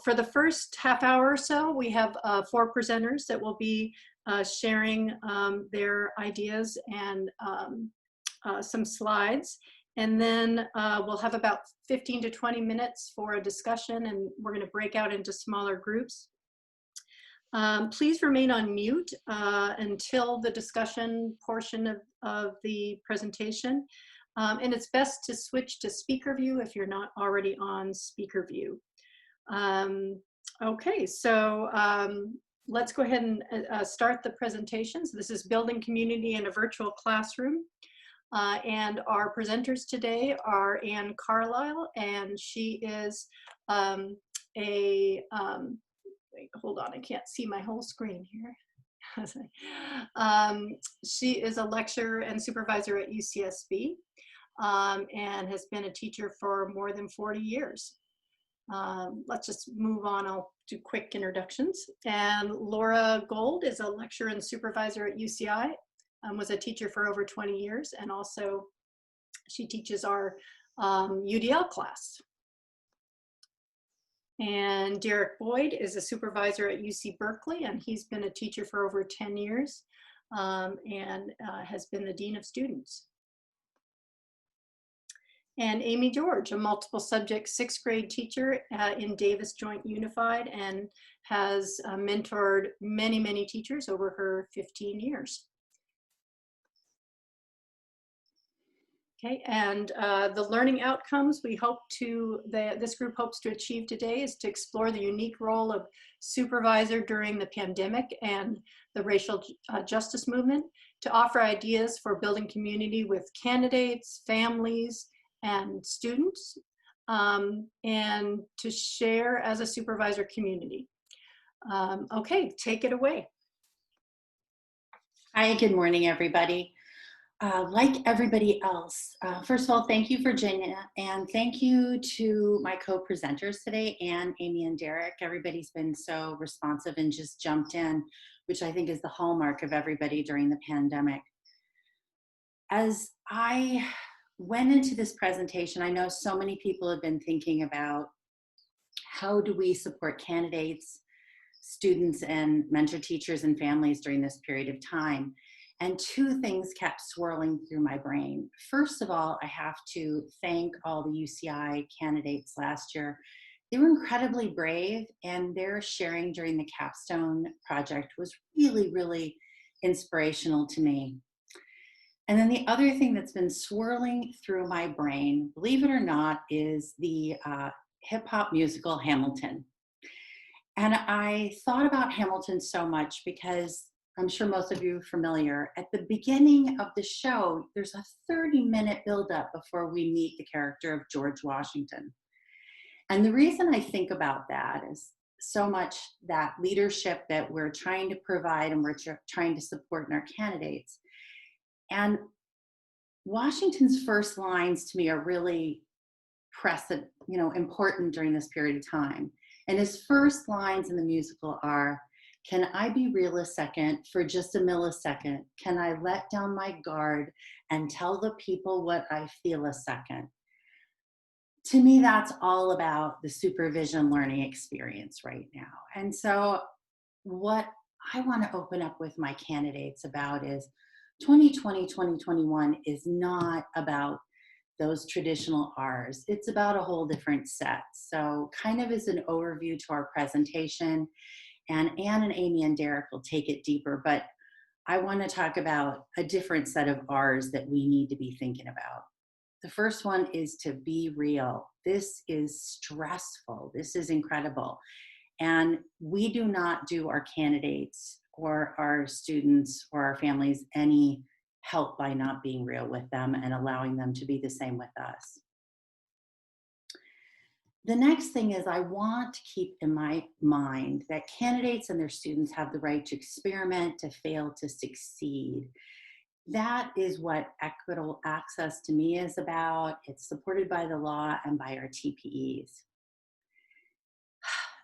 For the first half hour or so, we have 4 presenters that will be sharing their ideas and some slides. And then we'll have about 15 to 20 minutes for a discussion, and we're going to break out into smaller groups. Please remain on mute until the discussion portion of the presentation. And it's best to switch to speaker view if you're not already on speaker view. Okay, so let's go ahead and start the presentations. This is Building Community in a Virtual Classroom. And our presenters today are Anne Carlyle, and she is wait, hold on, I can't see my whole screen here. She is a lecturer and supervisor at UCSB and has been a teacher for more than 40 years. Let's just move on. I'll do quick introductions. And Laura Gold is a lecturer and supervisor at UCI, was a teacher for over 20 years, and also she teaches our UDL class. And Derek Boyd is a supervisor at UC Berkeley, and he's been a teacher for over 10 years and has been the Dean of Students. And Amy George, a multiple subject 6th grade teacher in Davis Joint Unified, and has mentored many, many teachers over her 15 years. Okay, and the learning outcomes we hope to, this group hopes to achieve today is to explore the unique role of supervisor during the pandemic and the racial justice movement, to offer ideas for building community with candidates, families, and students, and to share as a supervisor community. Okay, take it away. Hi, good morning, everybody. Like everybody else, first of all, thank you, Virginia, and thank you to my co-presenters today, Anne, Amy, and Derek. Everybody's been so responsive and just jumped in, which I think is the hallmark of everybody during the pandemic. As I went into this presentation, I know so many people have been thinking about how do we support candidates, students, and mentor teachers and families during this period of time. And 2 things kept swirling through my brain. First of all, I have to thank all the UCI candidates last year. They were incredibly brave, and their sharing during the capstone project was really, really inspirational to me. And then the other thing that's been swirling through my brain, believe it or not, is the hip hop musical Hamilton. And I thought about Hamilton so much because I'm sure most of you are familiar. At the beginning of the show, there's a 30-minute buildup before we meet the character of George Washington. And the reason I think about that is so much that leadership that we're trying to provide and we're trying to support in our candidates. And Washington's first lines to me are really important during this period of time. And his first lines in the musical are, "Can I be real a second for just a millisecond? Can I let down my guard and tell the people what I feel a second?" To me, that's all about the supervision learning experience right now. And so what I want to open up with my candidates about is 2020, 2021 is not about those traditional R's. It's about a whole different set. So kind of as an overview to our presentation, and Anne and Amy and Derek will take it deeper, but I want to talk about a different set of R's that we need to be thinking about. The first one is to be real. This is stressful. This is incredible. And we do not do our candidates or our students or our families any help by not being real with them and allowing them to be the same with us. The next thing is I want to keep in my mind that candidates and their students have the right to experiment, to fail, to succeed. That is what equitable access to me is about. It's supported by the law and by our TPEs.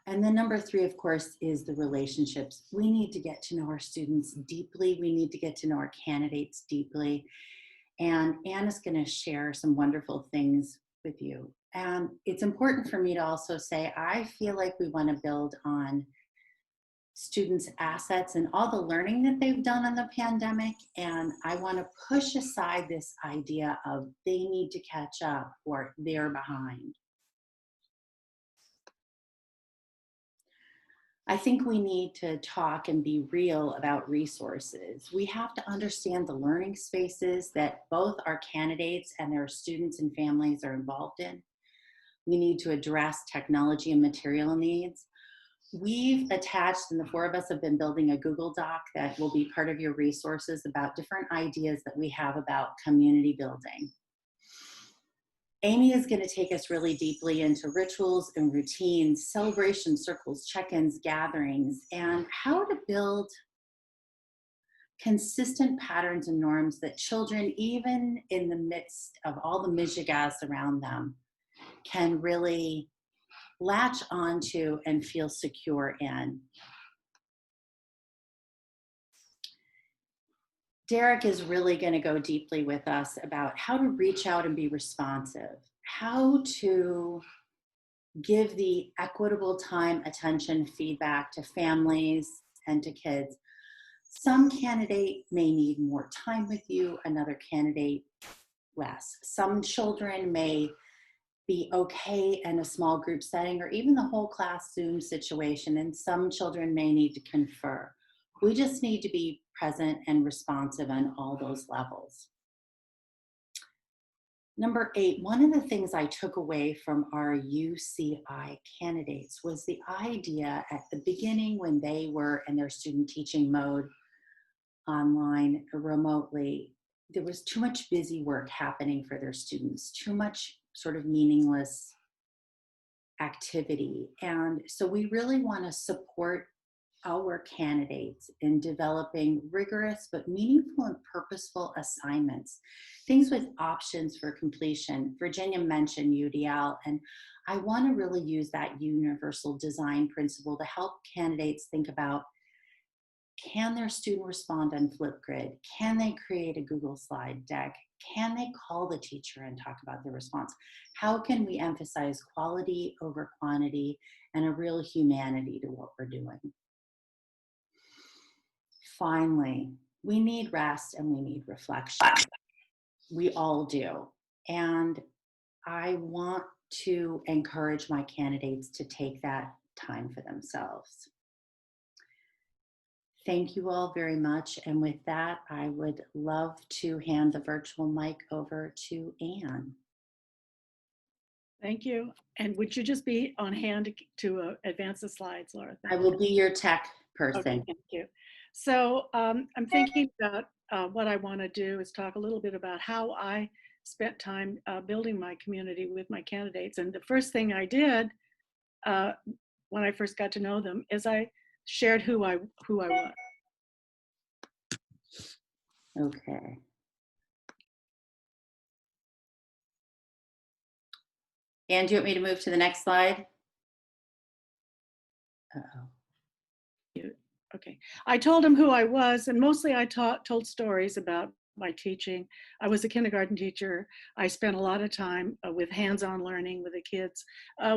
And then number 3, of course, is the relationships. We need to get to know our students deeply. We need to get to know our candidates deeply. And Anna's going to share some wonderful things with you. And it's important for me to also say, I feel like we want to build on students' assets and all the learning that they've done in the pandemic. And I want to push aside this idea of they need to catch up or they're behind. I think we need to talk and be real about resources. We have to understand the learning spaces that both our candidates and their students and families are involved in. We need to address technology and material needs. We've attached, and the 4 of us have been building a Google Doc that will be part of your resources about different ideas that we have about community building. Amy is going to take us really deeply into rituals and routines, celebration circles, check-ins, gatherings, and how to build consistent patterns and norms that children, even in the midst of all the mijigas around them, can really latch onto and feel secure in. Derek is really going to go deeply with us about how to reach out and be responsive, how to give the equitable time, attention, feedback to families and to kids. Some candidate may need more time with you, another candidate less. Some children may be okay in a small group setting or even the whole class Zoom situation, and some children may need to confer. We just need to be present and responsive on all those levels. Number 8, one of the things I took away from our UCI candidates was the idea at the beginning when they were in their student teaching mode online or remotely, there was too much busy work happening for their students, too much sort of meaningless activity. And so we really want to support our candidates in developing rigorous but meaningful and purposeful assignments, things with options for completion. Virginia mentioned UDL, and I want to really use that universal design principle to help candidates think about, can their student respond on Flipgrid? Can they create a Google slide deck? Can they call the teacher and talk about their response? How can we emphasize quality over quantity and a real humanity to what we're doing? Finally, we need rest and we need reflection. We all do. And I want to encourage my candidates to take that time for themselves. Thank you all very much. And with that, I would love to hand the virtual mic over to Anne. Thank you. And would you just be on hand to advance the slides, Laura? I will be your tech person. Okay, thank you. So I'm thinking about what I want to do is talk a little bit about how I spent time building my community with my candidates. And the first thing I did when I first got to know them is I shared who I was. Okay. Anne, do you want me to move to the next slide? Uh-oh. Okay. I told him who I was, and mostly I told stories about my teaching. I was a kindergarten teacher. I spent a lot of time with hands-on learning with the kids.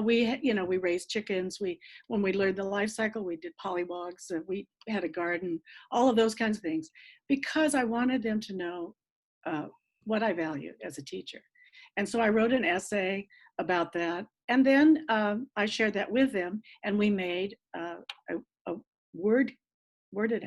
We raised chickens. When we learned the life cycle, we did polywogs. We had a garden, all of those kinds of things, because I wanted them to know what I valued as a teacher. And so I wrote an essay about that. And then I shared that with them, and we made a worded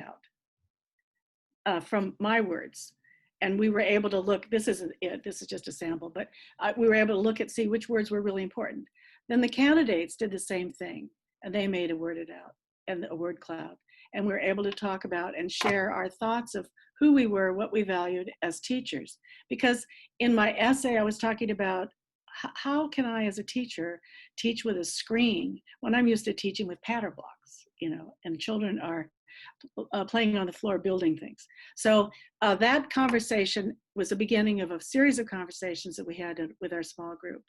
out from my words. And we were able to look, this isn't it, this is just a sample, but we were able to look see which words were really important. Then the candidates did the same thing, and they made a worded out and a word cloud. And we were able to talk about and share our thoughts of who we were, what we valued as teachers. Because in my essay, I was talking about how can I, as a teacher, teach with a screen when I'm used to teaching with patter blocks, and children are playing on the floor, building things. So that conversation was the beginning of a series of conversations that we had with our small group.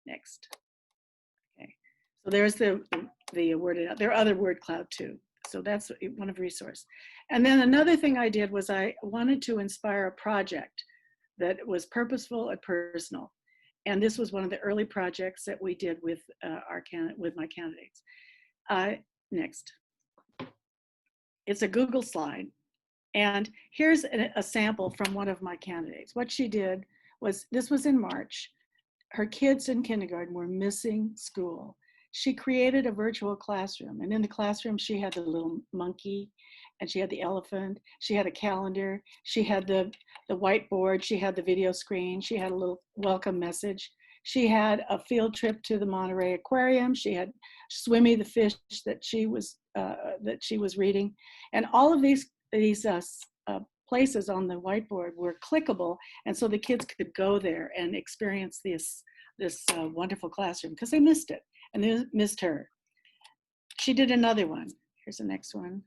Next. Okay. So there's the worded out. There are other word cloud too. So that's one of resource. And then another thing I did was I wanted to inspire a project that was purposeful and personal. And this was one of the early projects that we did with with my candidates. Next. It's a Google slide. And here's a sample from one of my candidates. What she did was, this was in March. Her kids in kindergarten were missing school. She created a virtual classroom. And in the classroom, she had the little monkey, and she had the elephant. She had a calendar. She had the whiteboard. She had the video screen. She had a little welcome message. She had a field trip to the Monterey Aquarium. She had Swimmy the fish that she was reading. And all of these places on the whiteboard were clickable, and so the kids could go there and experience this wonderful classroom because they missed it, and they missed her. She did another one. Here's the next one.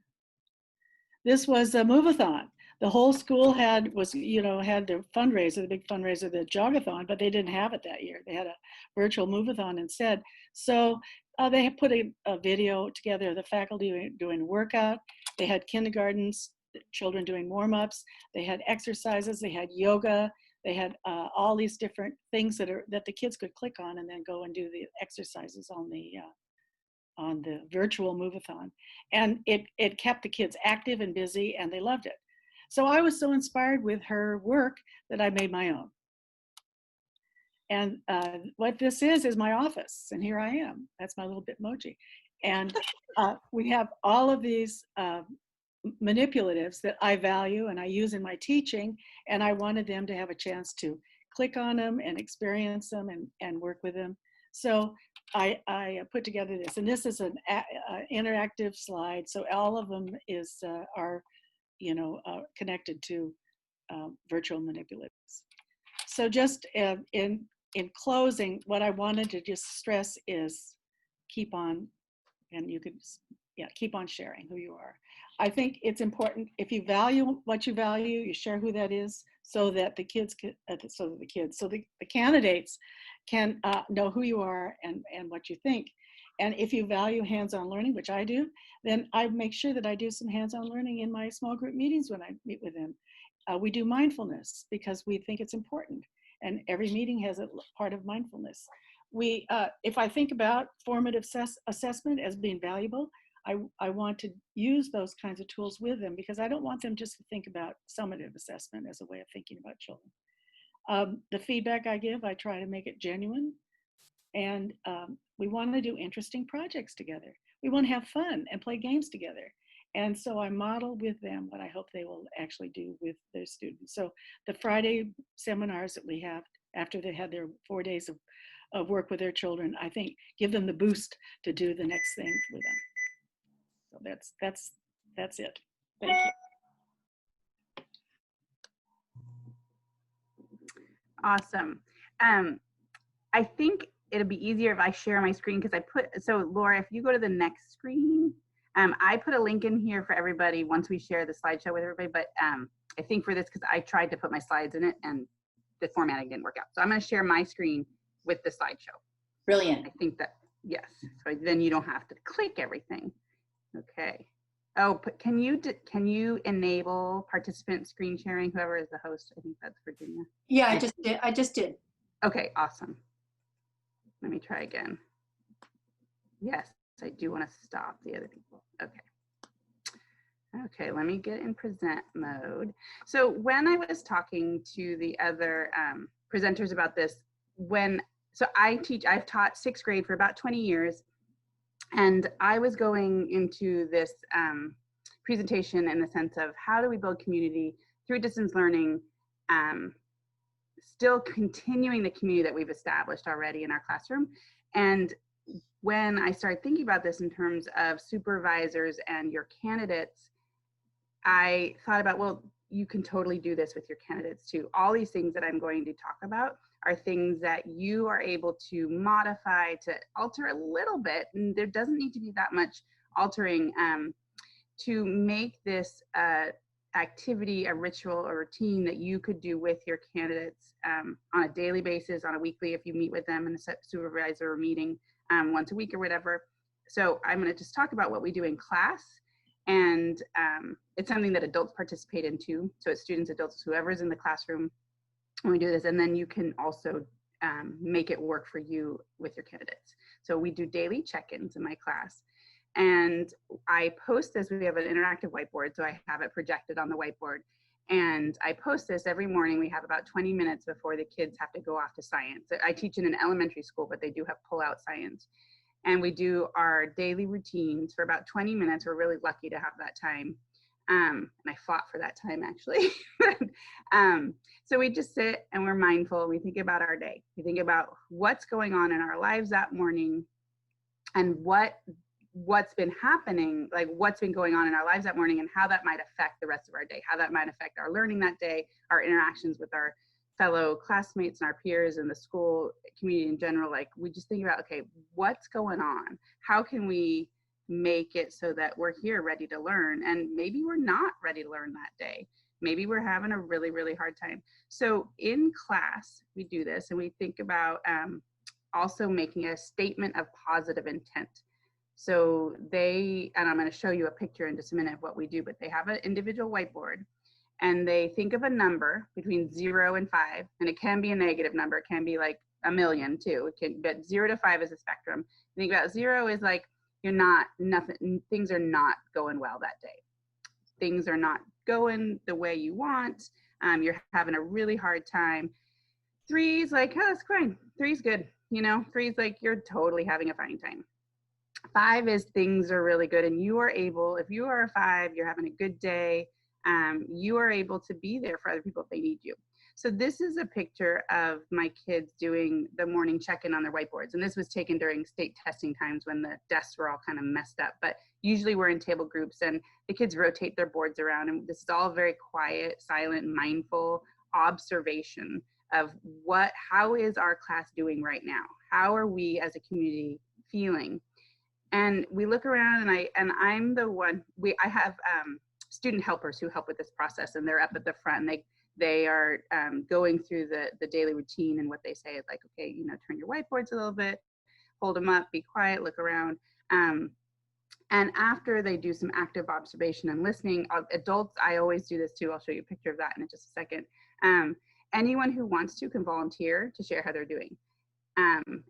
This was a move-a-thon. The whole school had their fundraiser, the big fundraiser, the jog-a-thon, but they didn't have it that year. They had a virtual move-a-thon instead. So they had put a video together, the faculty doing a workout. They had kindergartens, children doing warm-ups. They had exercises. They had yoga. They had all these different things that the kids could click on and then go and do the exercises on the virtual move-a-thon. And it kept the kids active and busy, and they loved it. So I was so inspired with her work that I made my own. And what this is my office, and here I am. That's my little Bitmoji. And we have all of these manipulatives that I value and I use in my teaching, and I wanted them to have a chance to click on them and experience them and work with them. So I put together this, and this is an interactive slide. So all of them are connected to virtual manipulatives. So just in closing, what I wanted to just stress is keep on, and you could, keep on sharing who you are. I think it's important, if you value what you value, you share who that is, so that the candidates can know who you are and what you think. And if you value hands-on learning, which I do, then I make sure that I do some hands-on learning in my small group meetings when I meet with them. We do mindfulness because we think it's important, and every meeting has a part of mindfulness. If I think about formative assessment as being valuable, I want to use those kinds of tools with them, because I don't want them just to think about summative assessment as a way of thinking about children. The feedback I give, I try to make it genuine. And we want to do interesting projects together. We want to have fun and play games together. And so I model with them what I hope they will actually do with their students. So the Friday seminars that we have after they had their 4 days of work with their children, I think give them the boost to do the next thing with them. So that's it. Thank you. Awesome. I think it'll be easier if I share my screen, because so Laura, if you go to the next screen, I put a link in here for everybody once we share the slideshow with everybody, but I think for this, because I tried to put my slides in it and the formatting didn't work out. So I'm going to share my screen with the slideshow. Brilliant. I think that, yes. So then you don't have to click everything. Okay. Oh, but can you enable participant screen sharing, whoever is the host? I think that's Virginia. Yeah, I just did. Okay, awesome. Let me try again. Yes, I do want to stop the other people. Okay. Okay, let me get in present mode. So when I was talking to the other presenters about this, I've taught 6th grade for about 20 years. And I was going into this presentation in the sense of how do we build community through distance learning, still continuing the community that we've established already in our classroom. And when I started thinking about this in terms of supervisors and your candidates, I thought about, well, you can totally do this with your candidates too. All these things that I'm going to talk about are things that you are able to modify, to alter a little bit, and there doesn't need to be that much altering. to make this activity, a ritual, a routine that you could do with your candidates on a daily basis, on a weekly, if you meet with them in a supervisor meeting once a week or whatever. So I'm going to just talk about what we do in class, and it's something that adults participate in too. So it's students, adults, whoever's in the classroom when we do this, and then you can also make it work for you with your candidates. So we do daily check-ins in my class, and I post this. We have an interactive whiteboard, so I have it projected on the whiteboard, and I post this every morning. We have about 20 minutes before the kids have to go off to science. I teach in an elementary school, but they do have pull-out science. And we do our daily routines for about 20 minutes. We're really lucky to have that time. And I fought for that time, actually. So we just sit and we're mindful. We think about our day. We think about what's going on in our lives that morning, and what's been happening, like what's been going on in our lives that morning, and how that might affect the rest of our day, how that might affect our learning that day, our interactions with our fellow classmates and our peers in the school community in general. Like, we just think about, okay, what's going on? How can we make it so that we're here ready to learn? And maybe we're not ready to learn that day. Maybe we're having a really, really hard time. So in class, we do this, and we think about also making a statement of positive intent. So and I'm going to show you a picture in just a minute of what we do, but they have an individual whiteboard, and they think of a number between 0 and 5, and it can be a negative number. It can be like a million too. But 0 to 5 is a spectrum. Think about 0 is like, things are not going well that day. Things are not going the way you want. You're having a really hard time. 3 is like, oh, it's fine. 3 is good. 3 is like, you're totally having a fine time. 5 is things are really good, and you are able, if you are a 5, you're having a good day. You are able to be there for other people if they need you. So this is a picture of my kids doing the morning check-in on their whiteboards. And this was taken during state testing times when the desks were all kind of messed up. But usually we're in table groups, and the kids rotate their boards around. And this is all very quiet, silent, mindful observation of how is our class doing right now? How are we as a community feeling? And we look around, and I'm the one, I have student helpers who help with this process, and they're up at the front, and they are going through the daily routine, and what they say is like, okay, turn your whiteboards a little bit, hold them up, be quiet, look around. And after they do some active observation and listening, adults, I always do this too. I'll show you a picture of that in just a second. Anyone who wants to can volunteer to share how they're doing.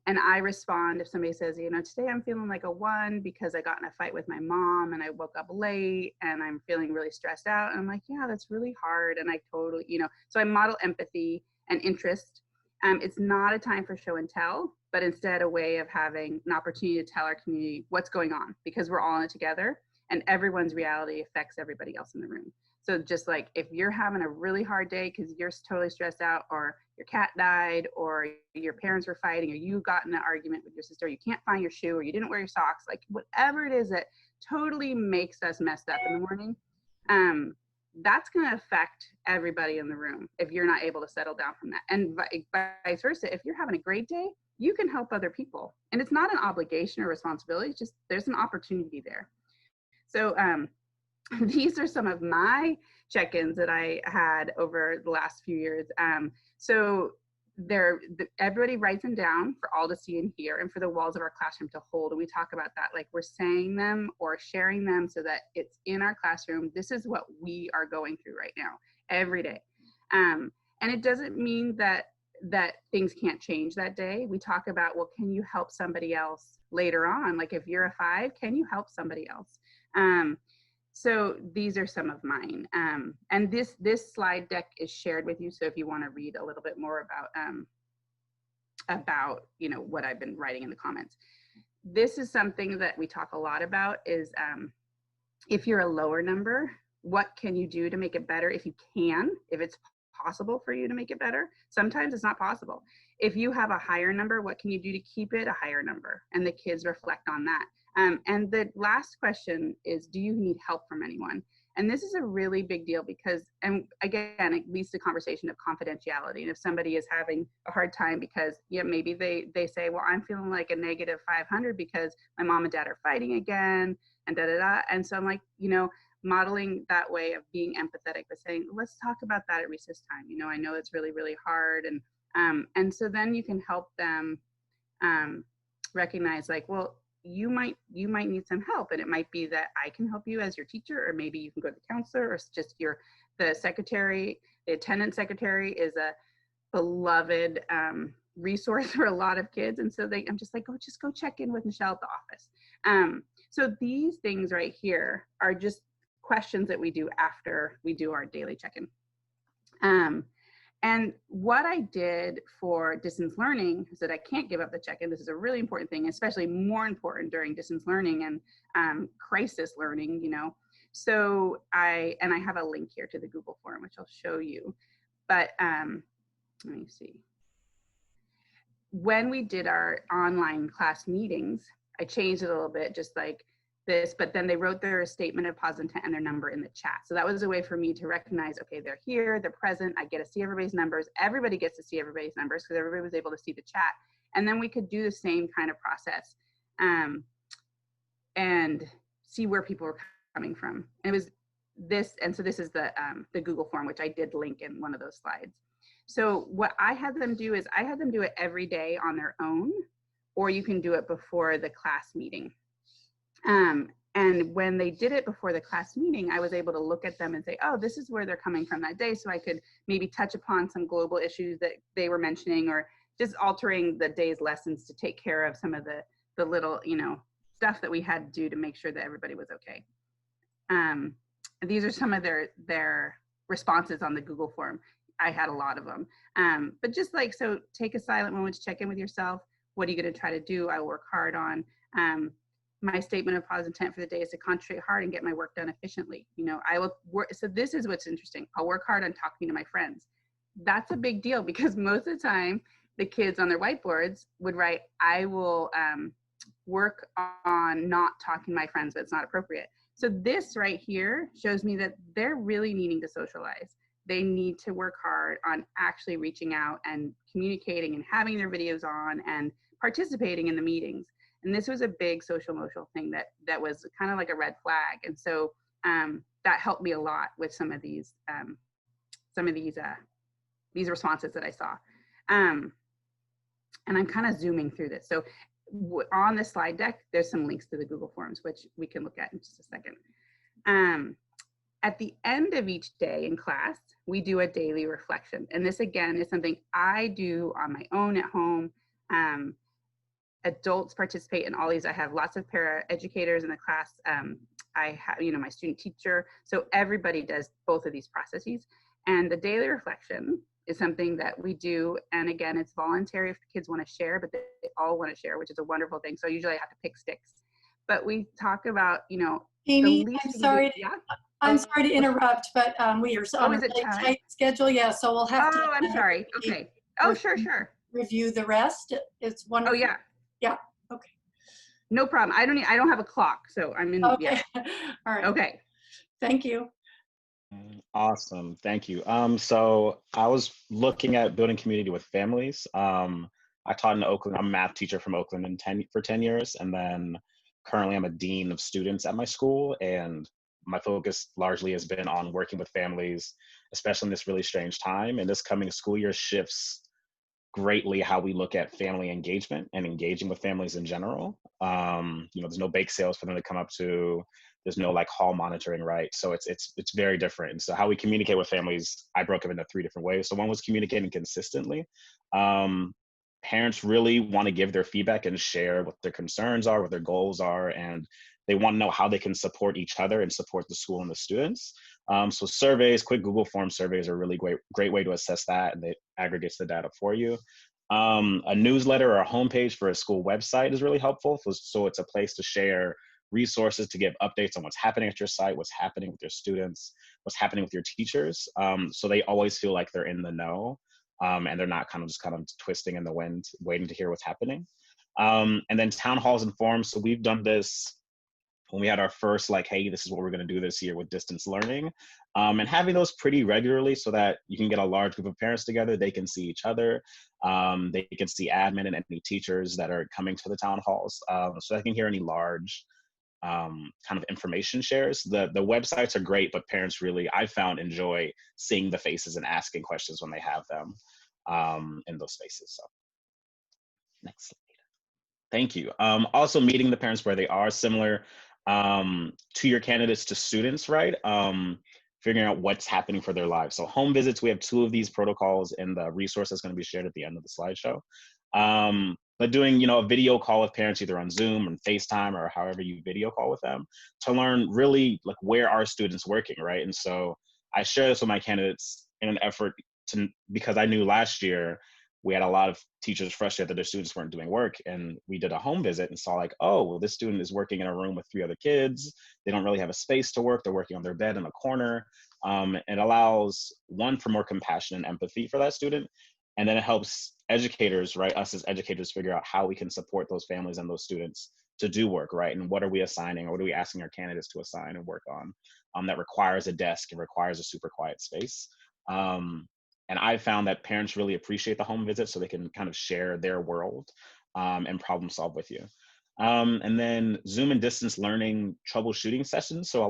And I respond if somebody says, today I'm feeling like a 1 because I got in a fight with my mom and I woke up late and I'm feeling really stressed out. And I'm like, yeah, that's really hard. And I totally, so I model empathy and interest. It's not a time for show and tell, but instead a way of having an opportunity to tell our community what's going on, because we're all in it together, and everyone's reality affects everybody else in the room. So just like if you're having a really hard day because you're totally stressed out, or your cat died, or your parents were fighting, or you got in an argument with your sister, or you can't find your shoe, or you didn't wear your socks, like whatever it is that totally makes us messed up in the morning, that's going to affect everybody in the room if you're not able to settle down from that. And vice versa, if you're having a great day, you can help other people. And it's not an obligation or responsibility, it's just there's an opportunity there. So these are some of my check-ins that I had over the last few years. So everybody writes them down for all to see and hear, and for the walls of our classroom to hold. And we talk about that, like we're saying them or sharing them so that it's in our classroom. This is what we are going through right now, every day. And it doesn't mean that things can't change that day. We talk about, well, can you help somebody else later on? Like if you're a 5, can you help somebody else? So these are some of mine. And this slide deck is shared with you. So if you want to read a little bit more about what I've been writing in the comments. This is something that we talk a lot about is if you're a lower number, what can you do to make it better? If it's possible for you to make it better. Sometimes it's not possible. If you have a higher number, what can you do to keep it a higher number? And the kids reflect on that. And the last question is, do you need help from anyone? And this is a really big deal because, and again, it leads to conversation of confidentiality. And if somebody is having a hard time because, yeah, maybe they say, well, I'm feeling like a negative 500 because my mom and dad are fighting again, and da da da. And so I'm like, you know, modeling that way of being empathetic, but saying, let's talk about that at recess time. You know, I know it's really, really hard. And so then you can help them recognize, like, well, you might need some help, and it might be that I can help you as your teacher, or maybe you can go to the counselor, or just the secretary. The attendance secretary is a beloved resource for a lot of kids, and so I'm just like, just go check in with Michelle at the office. So these things right here are just questions that we do after we do our daily check-in. And what I did for distance learning is that I can't give up the check-in. This is a really important thing, especially more important during distance learning and crisis learning, you know. So I have a link here to the Google form, which I'll show you. But let me see. When we did our online class meetings, I changed it a little bit, just like this, but then they wrote their statement of positive intent and their number in the chat. So that was a way for me to recognize, okay, they're here, they're present, I get to see everybody's numbers. Everybody gets to see everybody's numbers because everybody was able to see the chat. And then we could do the same kind of process and see where people were coming from. And it was this, and so this is the Google form, which I did link in one of those slides. So what I had them do is I had them do it every day on their own, or you can do it before the class meeting. And when they did it before the class meeting, I was able to look at them and say, oh, this is where they're coming from that day. So I could maybe touch upon some global issues that they were mentioning, or just altering the day's lessons to take care of some of the little, you know, stuff that we had to do to make sure that everybody was okay. These are some of their responses on the Google form. I had a lot of them. But just like, so take a silent moment to check in with yourself. What are you going to try to do? I work hard on. My statement of positive intent for the day is to concentrate hard and get my work done efficiently. You know, I will work. So this is what's interesting. I'll work hard on talking to my friends. That's a big deal because most of the time the kids on their whiteboards would write, I will work on not talking to my friends, but it's not appropriate. So this right here shows me that they're really needing to socialize. They need to work hard on actually reaching out and communicating and having their videos on and participating in the meetings. And this was a big social emotional thing that was kind of like a red flag. And so that helped me a lot with some of these responses that I saw. And I'm kind of zooming through this. So on the slide deck, there's some links to the Google Forms, which we can look at in just a second. At the end of each day in class, we do a daily reflection. And this, again, is something I do on my own at home. Adults participate in all these. I have lots of para educators in the class. I have, you know, my student teacher. So everybody does both of these processes. And the daily reflection is something that we do. And again, it's voluntary if kids want to share, but they all want to share, which is a wonderful thing. So usually I have to pick sticks. But we talk about, you know, Amy, I'm sorry. Yeah. I'm sorry to interrupt, but we are on a really tight schedule. Yeah, so we'll have to. Oh, I'm sorry. Okay. Oh, sure. Review the rest. It's wonderful. Oh, yeah. Yeah. Okay. No problem. I don't have a clock, so I'm in. Okay. Yeah. All right. Okay. Thank you. Awesome. Thank you. So I was looking at building community with families. I taught in Oakland. I'm a math teacher from Oakland for 10 years. And then currently I'm a dean of students at my school. And my focus largely has been on working with families, especially in this really strange time. And this coming school year shifts greatly how we look at family engagement and engaging with families in general. You know, there's no bake sales for them to come up to. There's no like hall monitoring, right? So it's very different. And so how we communicate with families, I broke them into 3 different ways. So one was communicating consistently. Parents really want to give their feedback and share what their concerns are, what their goals are, and they want to know how they can support each other and support the school and the students. So surveys, quick Google Form surveys are a really great way to assess that, and it aggregates the data for you. A newsletter or a homepage for a school website is really helpful. So it's a place to share resources, to give updates on what's happening at your site, what's happening with your students, what's happening with your teachers. So they always feel like they're in the know, and they're not kind of twisting in the wind, waiting to hear what's happening. And then town halls and forums. So we've done this when we had our first, like, hey, this is what we're going to do this year with distance learning, and having those pretty regularly so that you can get a large group of parents together. They can see each other. They can see admin and any teachers that are coming to the town halls, so they can hear any large kind of information shares. The websites are great, but parents really, I found, enjoy seeing the faces and asking questions when they have them in those spaces. So next slide. Thank you. Also meeting the parents where they are, similar to your candidates to students, right? Figuring out what's happening for their lives. So home visits, we have 2 of these protocols in the resource that's going to be shared at the end of the slideshow. But doing, a video call with parents, either on Zoom or FaceTime or however you video call with them, to learn really like where are students working, right? And so I share this with my candidates in an effort to, because I knew last year we had a lot of teachers frustrated that their students weren't doing work, and we did a home visit and saw like, oh, well, this student is working in a room with 3 other kids. They don't really have a space to work. They're working on their bed in a corner. It allows, one, for more compassion and empathy for that student. And then it helps educators, right, us as educators, figure out how we can support those families and those students to do work, right? And what are we assigning, or what are we asking our candidates to assign and work on that requires a desk and requires a super quiet space. And I found that parents really appreciate the home visit, so they can kind of share their world and problem solve with you. And then Zoom and distance learning troubleshooting sessions. So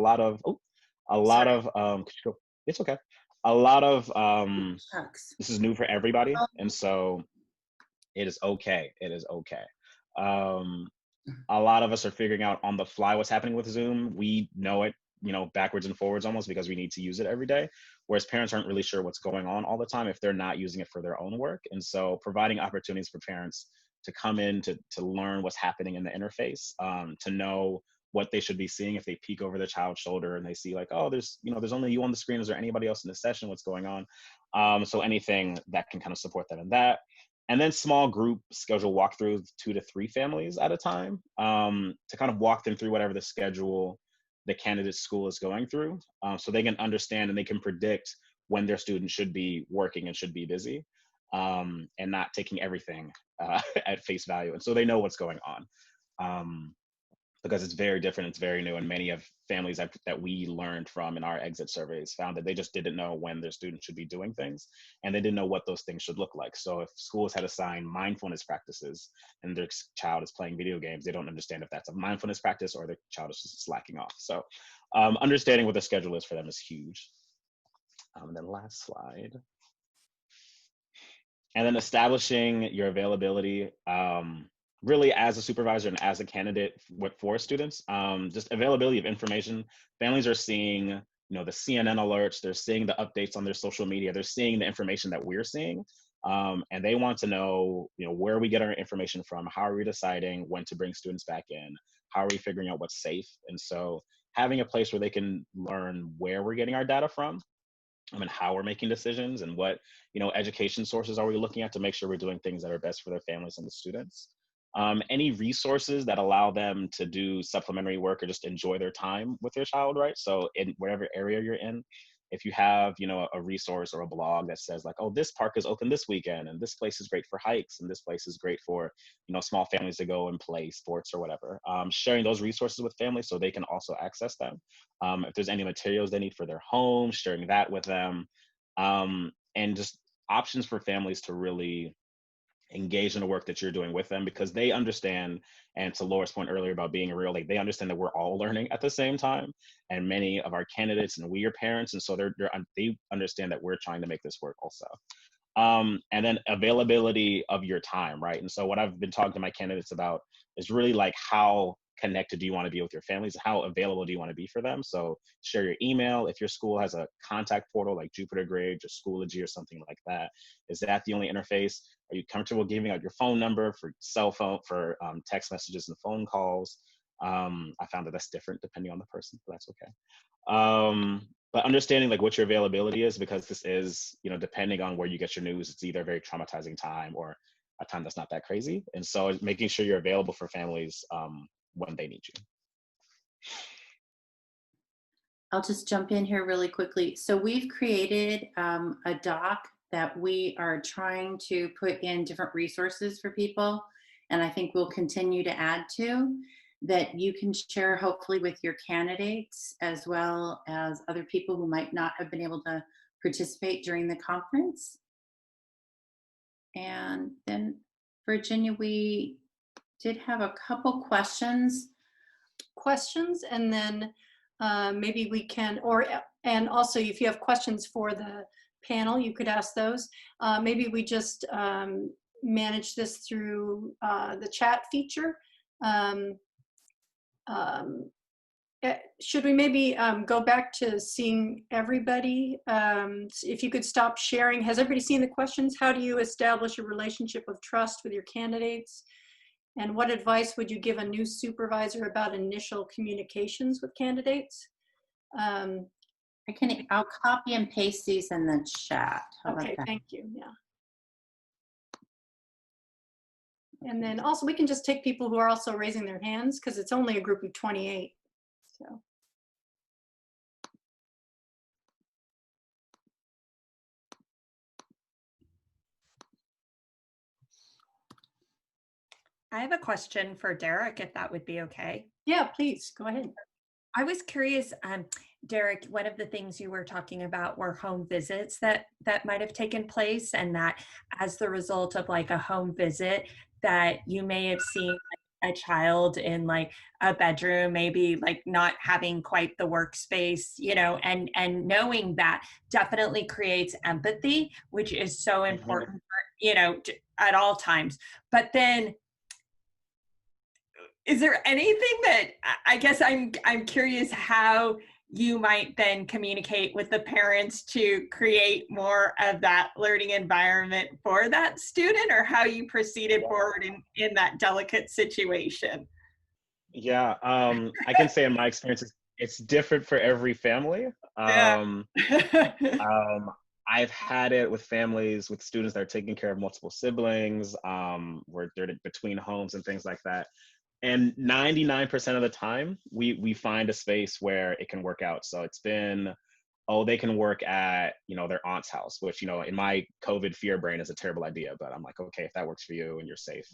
it's okay. A lot of, this is new for everybody. And so it is okay. It is okay. A lot of us are figuring out on the fly what's happening with Zoom. We know it, backwards and forwards almost, because we need to use it every day. Whereas parents aren't really sure what's going on all the time if they're not using it for their own work. And so providing opportunities for parents to come in to learn what's happening in the interface, to know what they should be seeing if they peek over their child's shoulder and they see like, oh, there's only you on the screen. Is there anybody else in the session? What's going on? So anything that can kind of support them in that. And then small group schedule walkthroughs, 2 to 3 families at a time, to kind of walk them through whatever the schedule the candidate's school is going through, so they can understand and they can predict when their student should be working and should be busy, and not taking everything at face value. And so they know what's going on. Because it's very different, it's very new, and many of families that we learned from in our exit surveys found that they just didn't know when their students should be doing things, and they didn't know what those things should look like. So if schools had assigned mindfulness practices and their child is playing video games, they don't understand if that's a mindfulness practice or their child is just slacking off. So understanding what the schedule is for them is huge. And then last slide. And then establishing your availability, really as a supervisor and as a candidate for students, just availability of information. Families are seeing, the CNN alerts, they're seeing the updates on their social media, they're seeing the information that we're seeing, and they want to know, where we get our information from, how are we deciding when to bring students back in, how are we figuring out what's safe. And so having a place where they can learn where we're getting our data from, and how we're making decisions, and what, education sources are we looking at to make sure we're doing things that are best for their families and the students. Any resources that allow them to do supplementary work or just enjoy their time with their child, right? So in whatever area you're in, if you have, a resource or a blog that says like, oh, this park is open this weekend, and this place is great for hikes, and this place is great for, small families to go and play sports or whatever, sharing those resources with families so they can also access them. If there's any materials they need for their home, sharing that with them, and just options for families to really engage in the work that you're doing with them, because they understand, and to Laura's point earlier about being real, like they understand that we're all learning at the same time, and many of our candidates and we are parents, and so they understand that we're trying to make this work also. And then availability of your time, right? And so what I've been talking to my candidates about is really like, how connected do you want to be with your families? How available do you want to be for them? So share your email. If your school has a contact portal like Jupiter Grades or Schoology or something like that, is that the only interface? Are you comfortable giving out your phone number for cell phone, for text messages and phone calls? I found that that's different depending on the person, but that's okay. But understanding like what your availability is, because this is, depending on where you get your news, it's either a very traumatizing time or a time that's not that crazy. And so making sure you're available for families when they need you. I'll just jump in here really quickly. So we've created a doc that we are trying to put in different resources for people, and I think we'll continue to add to. that you can share hopefully with your candidates as well as other people who might not have been able to participate during the conference. And then Virginia, we did have a couple questions. And then maybe we can, and also if you have questions for the panel, you could ask those. Maybe we just manage this through the chat feature. Should we maybe go back to seeing everybody? If you could stop sharing. Has everybody seen the questions? How do you establish a relationship of trust with your candidates? And what advice would you give a new supervisor about initial communications with candidates? I'll copy and paste these in the chat. How about Okay, that? thank you, yeah. And then also we can just take people who are also raising their hands because it's only a group of 28, so. I have a question for Derek, if that would be okay. Yeah, please, go ahead. I was curious, Derek, one of the things you were talking about were home visits that might have taken place, and that as the result of like a home visit that you may have seen like, a child in like a bedroom, maybe like not having quite the workspace, you know, and knowing that definitely creates empathy, which is so important, for, you know, at all times. But then is there anything that, I guess I'm curious how you might then communicate with the parents to create more of that learning environment for that student, or how you proceeded forward in that delicate situation? Yeah, I can say in my experience, it's different for every family. Yeah. I've had it with families, with students that are taking care of multiple siblings, where they're between homes and things like that. And 99% of the time, we find a space where it can work out. So it's been, oh, they can work at, you know, their aunt's house, which, you know, in my COVID fear brain is a terrible idea. But I'm like, okay, if that works for you and you're safe,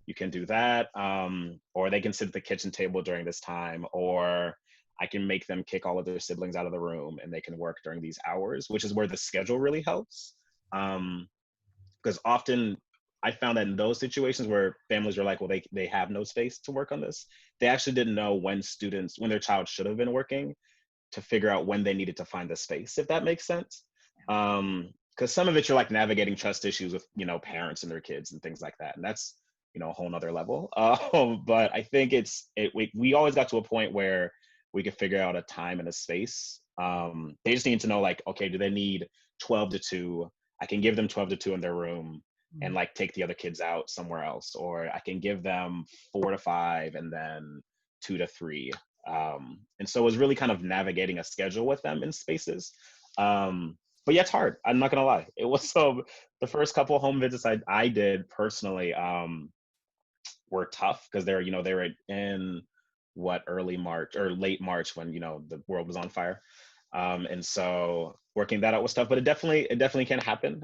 you can do that. Or they can sit at the kitchen table during this time, or I can make them kick all of their siblings out of the room and they can work during these hours, which is where the schedule really helps. Because often I found that in those situations where families are like, well, they have no space to work on this, they actually didn't know when their child should have been working, to figure out when they needed to find the space, if that makes sense. Because some of it, you're like navigating trust issues with, you know, parents and their kids and things like that. And that's, you know, a whole nother level. But I think we always got to a point where we could figure out a time and a space. They just need to know, like, okay, do they need 12 to 2? I can give them 12 to 2 in their room and like take the other kids out somewhere else, or I can give them 4 to 5 and then 2 to 3. And so it was really kind of navigating a schedule with them in spaces. But yeah, it's hard. I'm not gonna lie. It was the first couple of home visits I did personally were tough because they were in early March or late March when, you know, the world was on fire. And so working that out was tough, but it definitely can happen.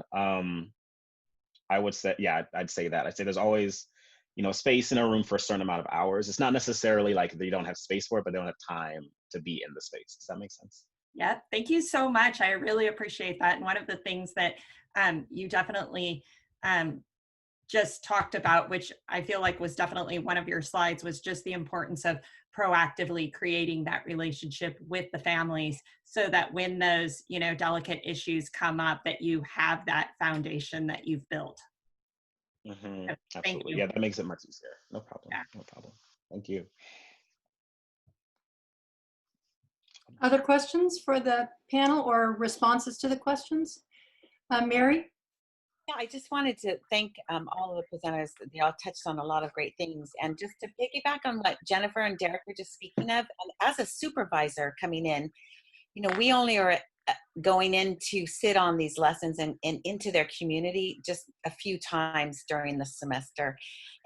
I would say, yeah, I'd say that. I'd say there's always, you know, space in a room for a certain amount of hours. It's not necessarily like they don't have space for it, but they don't have time to be in the space. Does that make sense? Yeah, thank you so much. I really appreciate that. And one of the things that you definitely just talked about, which I feel like was definitely one of your slides, was just the importance of proactively creating that relationship with the families, so that when those, you know, delicate issues come up, that you have that foundation that you've built. Mm-hmm. So, Absolutely. thank you. Yeah, that makes it much easier. No problem. Yeah. No problem. Thank you. Other questions for the panel or responses to the questions? Mary? Yeah, I just wanted to thank all of the presenters. They all touched on a lot of great things. And just to piggyback on what Jennifer and Derek were just speaking of, and as a supervisor coming in, you know, we only are going in to sit on these lessons and into their community just a few times during the semester.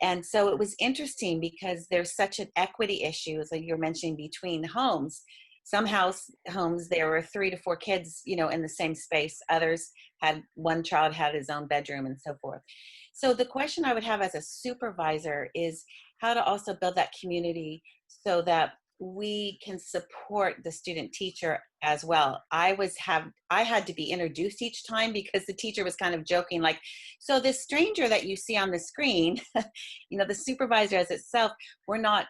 And so it was interesting because there's such an equity issue, as you're mentioning, between homes. Some homes, there were 3 to 4 kids, you know, in the same space. Others one child had his own bedroom and so forth. So the question I would have as a supervisor is, how to also build that community so that we can support the student teacher as well. I had to be introduced each time because the teacher was kind of joking, like, so this stranger that you see on the screen, the supervisor as itself, we're not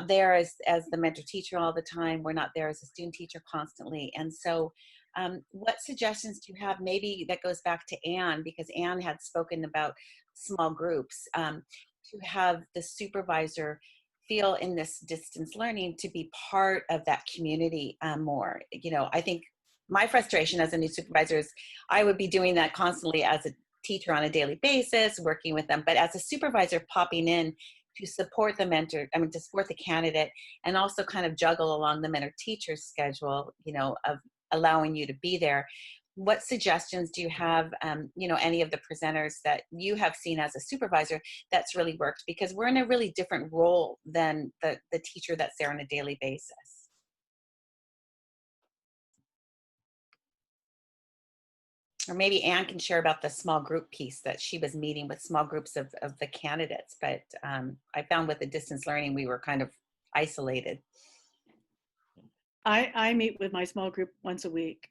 there as the mentor teacher all the time. We're not there as a student teacher constantly. And so what suggestions do you have? Maybe that goes back to Anne, because Anne had spoken about small groups, to have the supervisor feel in this distance learning to be part of that community more. I think my frustration as a new supervisor is I would be doing that constantly as a teacher on a daily basis, working with them, but as a supervisor popping in to support the mentor, to support the candidate, and also kind of juggle along the mentor teacher's schedule, of allowing you to be there. What suggestions do you have, any of the presenters that you have seen as a supervisor that's really worked? Because we're in a really different role than the teacher that's there on a daily basis. Or maybe Anne can share about the small group piece that she was meeting with small groups of the candidates. But I found with the distance learning, we were kind of isolated. I meet with my small group once a week.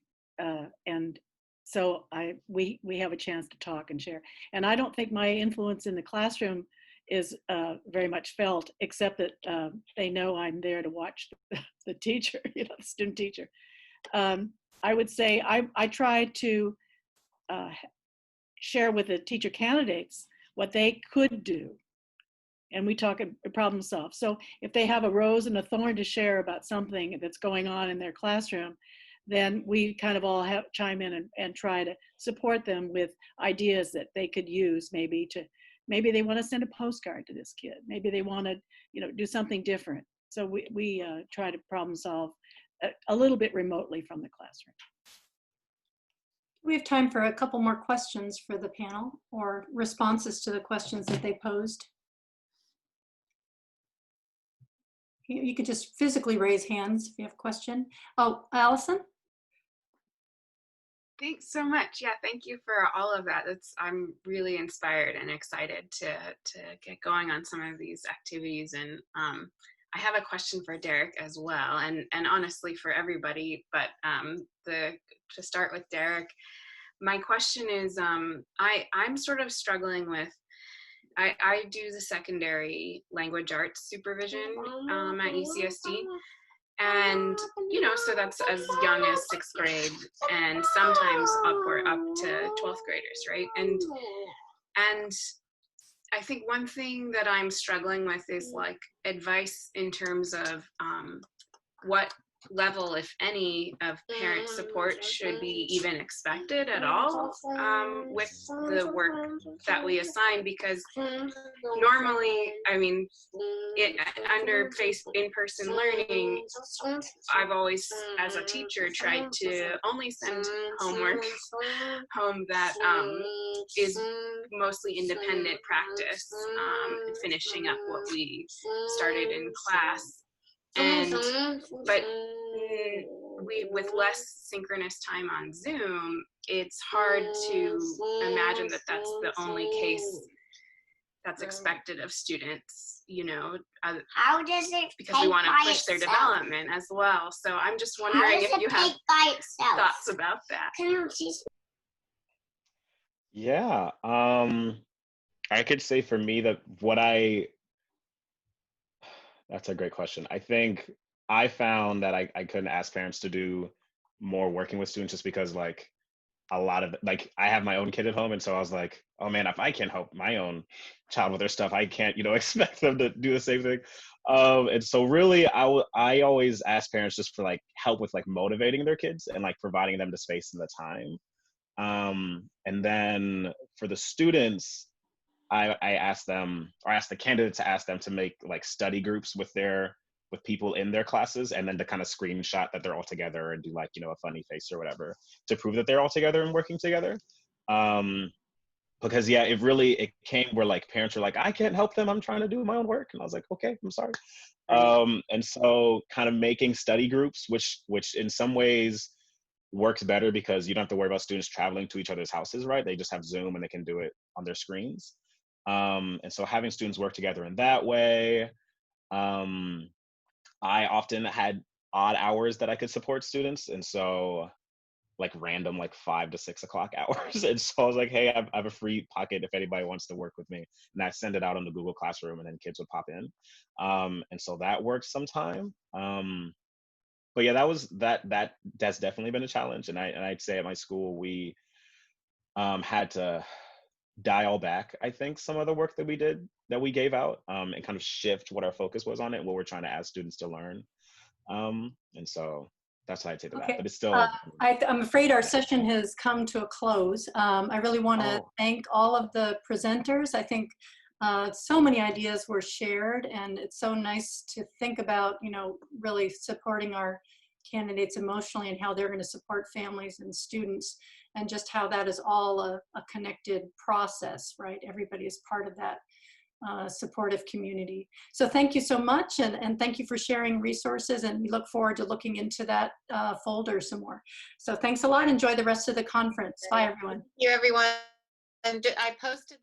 And so we have a chance to talk and share. And I don't think my influence in the classroom is very much felt, except that they know I'm there to watch the teacher, the student teacher. I would say I try to share with the teacher candidates what they could do. And we talk problem solve. So if they have a rose and a thorn to share about something that's going on in their classroom, then we kind of all chime in and try to support them with ideas that they could use. Maybe they want to send a postcard to this kid. Maybe they want to, do something different. So we try to problem solve a little bit remotely from the classroom. We have time for a couple more questions for the panel, or responses to the questions that they posed. You could just physically raise hands if you have a question. Oh, Allison? Thanks so much. Yeah, thank you for all of that. I'm really inspired and excited to get going on some of these activities. And I have a question for Derek as well, and honestly for everybody, but to start with Derek, my question is, I'm sort of struggling with, I do the secondary language arts supervision at UCSD. And, so that's as young as 6th grade and sometimes up to 12th graders, right? And I think one thing that I'm struggling with is like advice in terms of what level, if any, of parent support should be even expected at all with the work that we assign, because normally, under in-person learning, I've always, as a teacher, tried to only send homework home that is mostly independent practice, finishing up what we started in class. But with less synchronous time on Zoom, it's hard to imagine that that's the only case that's expected of students, how does it because we want to push their development as well. So I'm just wondering if you have thoughts about that. Yeah, I could say for me that that's a great question. I think I found that I couldn't ask parents to do more working with students just because a lot of I have my own kid at home, and so I was like, oh man, if I can't help my own child with their stuff, I can't expect them to do the same thing. And so really I always ask parents just for help with motivating their kids and providing them the space and the time. And then for the students, I asked the candidates to ask them to make study groups with people in their classes, and then to kind of screenshot that they're all together and do a funny face or whatever to prove that they're all together and working together. Because yeah, it came where parents were like, I can't help them, I'm trying to do my own work. And I was like, okay, I'm sorry. And so kind of making study groups, which in some ways works better because you don't have to worry about students traveling to each other's houses, right? They just have Zoom and they can do it on their screens. And so having students work together in that way. I often had odd hours that I could support students. And so like random, like 5 to 6 o'clock hours. And so I was like, hey, I have a free pocket if anybody wants to work with me. And I send it out on the Google Classroom and then kids would pop in. And so that works sometime. But yeah, that's definitely been a challenge. And I'd say at my school, we had to dial back, I think, some of the work that we gave out, and kind of shift what our focus was on it, what we're trying to ask students to learn. And so that's how I'd say to that, but it's still. I'm afraid our session has come to a close. I really want to thank all of the presenters. I think so many ideas were shared, and it's so nice to think about, really supporting our candidates emotionally and how they're going to support families and students, and just how that is all a connected process, right? Everybody is part of that supportive community. So thank you so much, and thank you for sharing resources, and we look forward to looking into that folder some more. So thanks a lot. Enjoy the rest of the conference. Bye, everyone. Thank you, everyone. And I posted